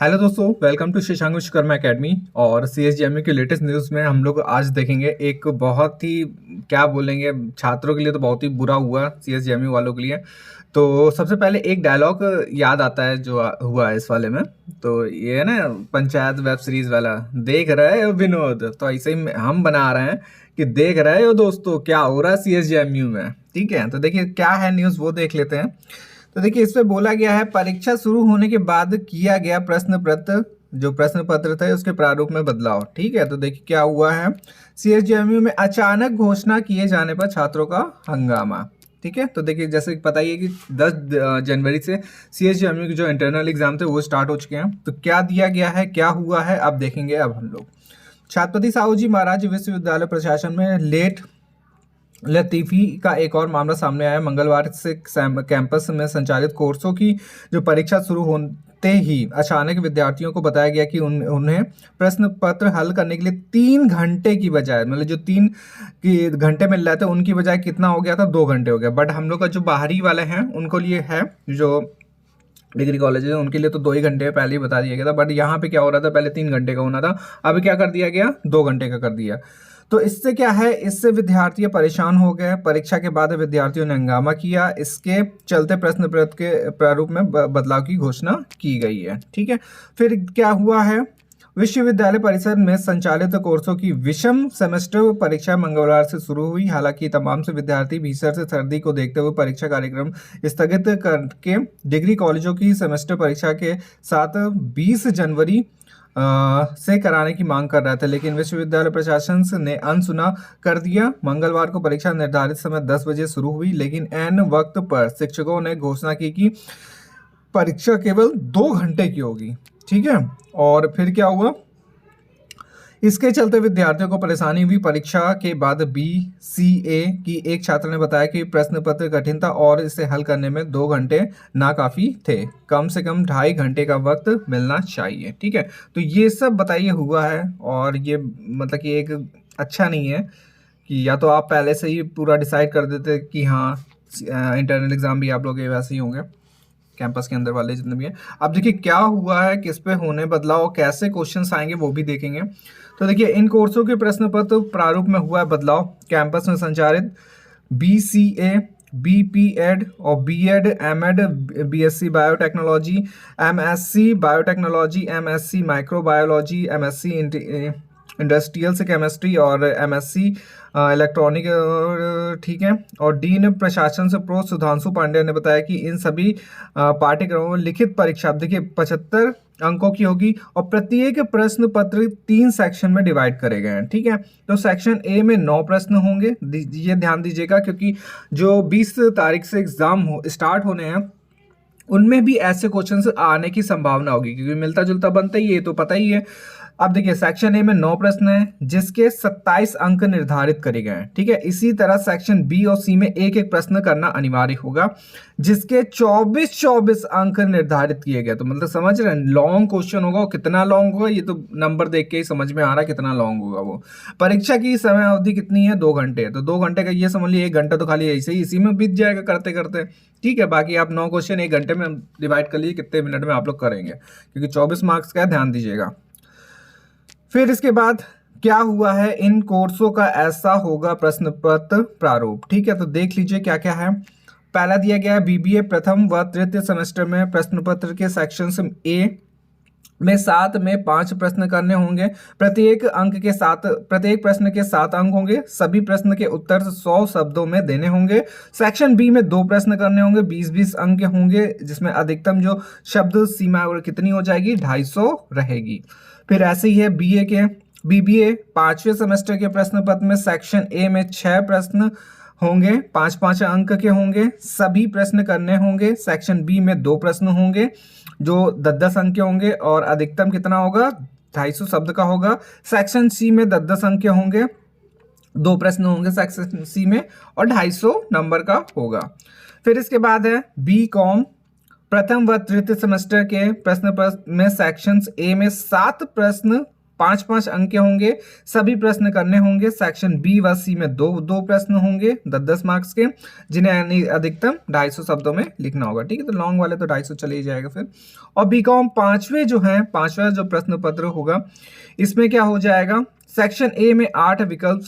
Hello दोस्तों, welcome to Shashank Vishwakarma academy. और CSGMU के लेटेस्ट न्यूज़ में हम लोग आज देखेंगे एक बहुत ही क्या बोलेंगे, छात्रों के लिए तो बहुत ही बुरा हुआ सीएसजीएमयू वालों के लिए। तो सबसे पहले एक डायलॉग याद आता है जो हुआ है इस वाले में। तो ये है ना, पंचायत वेब सीरीज वाला, देख रहे हो विनोद, तो ऐसे ही हम बना रहे हैं कि देख रहे हो दोस्तों क्या हो रहा है सीएसजीएमयू में। ठीक है, तो देखिए क्या है न्यूज़, वो देख लेते हैं। तो देखिए इसमें बोला गया है, परीक्षा शुरू होने के बाद किया गया प्रश्न पत्र, जो प्रश्न पत्र थे उसके प्रारूप में बदलाव। ठीक है, तो देखिए क्या हुआ है, सीएसजीएमयू में अचानक घोषणा किए जाने पर छात्रों का हंगामा। ठीक है, तो देखिए जैसे पता ही है कि 10 जनवरी से सीएसजीएमयू के जो इंटरनल एग्जाम थे वो स्टार्ट हो चुके हैं। तो क्या दिया गया है, क्या हुआ है, अब देखेंगे। अब हम लोग छत्रपति साहू जी महाराज विश्वविद्यालय प्रशासन में लेट लतीफ़ी का एक और मामला सामने आया। मंगलवार से कैंपस में संचालित कोर्सों की जो परीक्षा शुरू होते ही अचानक विद्यार्थियों को बताया गया कि उन्हें प्रश्न पत्र हल करने के लिए 3 घंटे की बजाय, मतलब जो 3 घंटे मिल रहे थे उनकी बजाय कितना हो गया था, 2 घंटे हो गया। बट हम लोग का जो बाहरी वाले हैं उनको लिए है, जो डिग्री कॉलेज है उनके लिए तो 2 ही घंटे पहले ही बता दिया गया था। बट यहाँ पे क्या हो रहा था, पहले 3 घंटे का होना था, अब क्या कर दिया गया, 2 घंटे का कर दिया। तो इससे क्या है, इससे विद्यार्थी परेशान हो गए। परीक्षा के बाद विद्यार्थियों ने हंगामा किया। इसके चलते प्रश्न पत्र के प्रारूप में बदलाव की घोषणा की गई है। ठीक है, फिर क्या हुआ है, विश्वविद्यालय परिसर में संचालित कोर्सों की विषम सेमेस्टर परीक्षा मंगलवार से शुरू हुई। हालांकि तमाम से विद्यार्थी भीषण से सर्दी को देखते हुए परीक्षा कार्यक्रम स्थगित करके डिग्री कॉलेजों की सेमेस्टर परीक्षा के साथ 20 जनवरी से कराने की मांग कर रहे थे, लेकिन विश्वविद्यालय प्रशासन ने अनसुना कर दिया। मंगलवार को परीक्षा निर्धारित समय 10 बजे शुरू हुई, लेकिन ऐन वक्त पर शिक्षकों ने घोषणा की कि परीक्षा केवल 2 घंटे की होगी। ठीक है, और फिर क्या हुआ, इसके चलते विद्यार्थियों को परेशानी हुई। परीक्षा के बाद BCA की एक छात्र ने बताया कि प्रश्न पत्र कठिन था और इसे हल करने में 2 घंटे नाकाफी थे, कम से कम 2.5 घंटे का वक्त मिलना चाहिए। ठीक है, तो ये सब बताइए हुआ है। और ये मतलब कि एक अच्छा नहीं है कि या तो आप पहले से ही पूरा डिसाइड कर देते कि हाँ इंटरनल एग्जाम भी आप लोग के वैसे ही होंगे, कैंपस के अंदर वाले जितने भी हैं। अब देखिए क्या हुआ है, किस पे होने बदलाव, कैसे क्वेश्चंस आएंगे वो भी देखेंगे। तो देखिए इन कोर्सों के प्रश्न पत्र प्रारूप में हुआ है बदलाव। कैंपस में संचालित BCA, BPEd और BEd, MEd, BSc biotechnology, MSc biotechnology, MSc microbiology, MSc industrial से केमिस्ट्री और MSc इलेक्ट्रॉनिक, ठीक है। और डीन प्रशासन से प्रो सुधांशु पांडे ने बताया कि इन सभी पाठ्यक्रमों में लिखित परीक्षा देखिए 75 अंकों की होगी और प्रत्येक प्रश्न पत्र 3 सेक्शन में डिवाइड करे गए हैं। ठीक है, तो सेक्शन ए में 9 प्रश्न होंगे। ये ध्यान दीजिएगा, क्योंकि जो 20 तारीख से एग्जाम स्टार्ट होने हैं उनमें भी ऐसे क्वेश्चंस आने की संभावना होगी, क्योंकि मिलता जुलता बनता ही है, तो पता ही है। अब देखिए सेक्शन ए में 9 प्रश्न हैं जिसके 27 अंक निर्धारित करे गए हैं। ठीक है, इसी तरह सेक्शन बी और सी में एक एक प्रश्न करना अनिवार्य होगा जिसके 24 अंक निर्धारित किए गए। तो मतलब समझ रहे हैं, लॉन्ग क्वेश्चन होगा। कितना लॉन्ग होगा ये तो नंबर देख के ही समझ में आ रहा है कितना लॉन्ग होगा वो। परीक्षा की समय अवधि कितनी है, 2 घंटे। तो 2 घंटे का ये समझ लीजिए 1 घंटा तो खाली ऐसे ही इसी में बीत जाएगा करते करते। ठीक है, बाकी आप 9 क्वेश्चन 1 घंटे में डिवाइड कर लीजिए कितने मिनट में आप लोग करेंगे, क्योंकि 24 मार्क्स का है, ध्यान दीजिएगा। फिर इसके बाद क्या हुआ है, इन कोर्सों का ऐसा होगा प्रश्न पत्र प्रारूप। ठीक है, तो देख लीजिए क्या क्या है। पहला दिया गया है BBA प्रथम व तृतीय सेमेस्टर में प्रश्न पत्र के सेक्शन A में 7 में 5 प्रश्न करने होंगे। प्रत्येक प्रश्न के 7 अंक होंगे। सभी प्रश्न के उत्तर 100 शब्दों में देने होंगे। सेक्शन बी में 2 प्रश्न करने होंगे, 20-20 अंक के होंगे, जिसमें अधिकतम जो शब्द सीमा कितनी हो जाएगी, 250 रहेगी। फिर ऐसे ही है BBA 5वें सेमेस्टर के प्रश्न पत्र में सेक्शन ए में 6 प्रश्न होंगे, 5-5 अंक के होंगे, सभी प्रश्न करने होंगे। सेक्शन बी में 2 प्रश्न होंगे जो 10-10 अंक के होंगे और अधिकतम कितना होगा, 250 शब्द का होगा। सेक्शन सी में 10-10 अंक के होंगे, 2 प्रश्न होंगे सेक्शन सी में और 250 नंबर का होगा। फिर इसके बाद है BCom प्रथम व तृतीय सेमेस्टर के प्रश्न पत्र में सेक्शन ए में 7 प्रश्न 5-5 अंक के होंगे, सभी प्रश्न करने होंगे। सेक्शन बी व सी में दो दो प्रश्न होंगे 10-10 मार्क्स के, जिन्हें अधिकतम 250 शब्दों में लिखना होगा। ठीक है, तो लॉन्ग वाले तो 250 चले ही जाएगा फिर। और बीकॉम पांचवा जो प्रश्न पत्र होगा, इसमें क्या हो जाएगा, सेक्शन ए में 8 विकल्प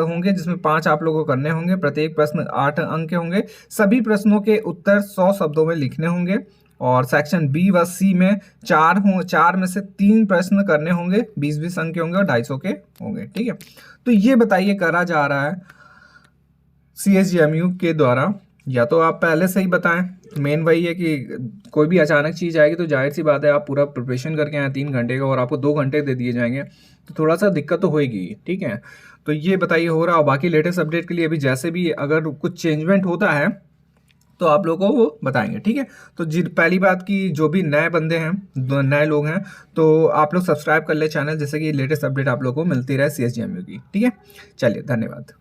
होंगे, जिसमें 5 आप लोगों को करने होंगे। प्रत्येक प्रश्न 8 अंक के होंगे। सभी प्रश्नों के उत्तर 100 शब्दों में लिखने होंगे। और सेक्शन बी व सी में 4 में से 3 प्रश्न करने होंगे, 20-20 अंक के होंगे और 250 के होंगे। ठीक है, तो ये बताइए करा जा रहा है CSGMU के द्वारा, या तो आप पहले से ही बताएं। मेन वही है कि कोई भी अचानक चीज़ आएगी तो जाहिर सी बात है आप पूरा प्रिपरेशन करके आए 3 घंटे का और आपको 2 घंटे दे दिए जाएंगे, तो थोड़ा सा दिक्कत तो होएगी। ठीक है, तो ये बताइए हो रहा। और बाकी लेटेस्ट अपडेट के लिए अभी जैसे भी अगर कुछ चेंजमेंट होता है तो आप लोगों को वो बताएंगे। ठीक है, तो पहली बात कि जो भी नए बंदे हैं, नए लोग हैं, तो आप लोग सब्सक्राइब कर ले चैनल, जैसे कि लेटेस्ट अपडेट आप लोगों को मिलती रहे CSGMU की। ठीक है, चलिए धन्यवाद।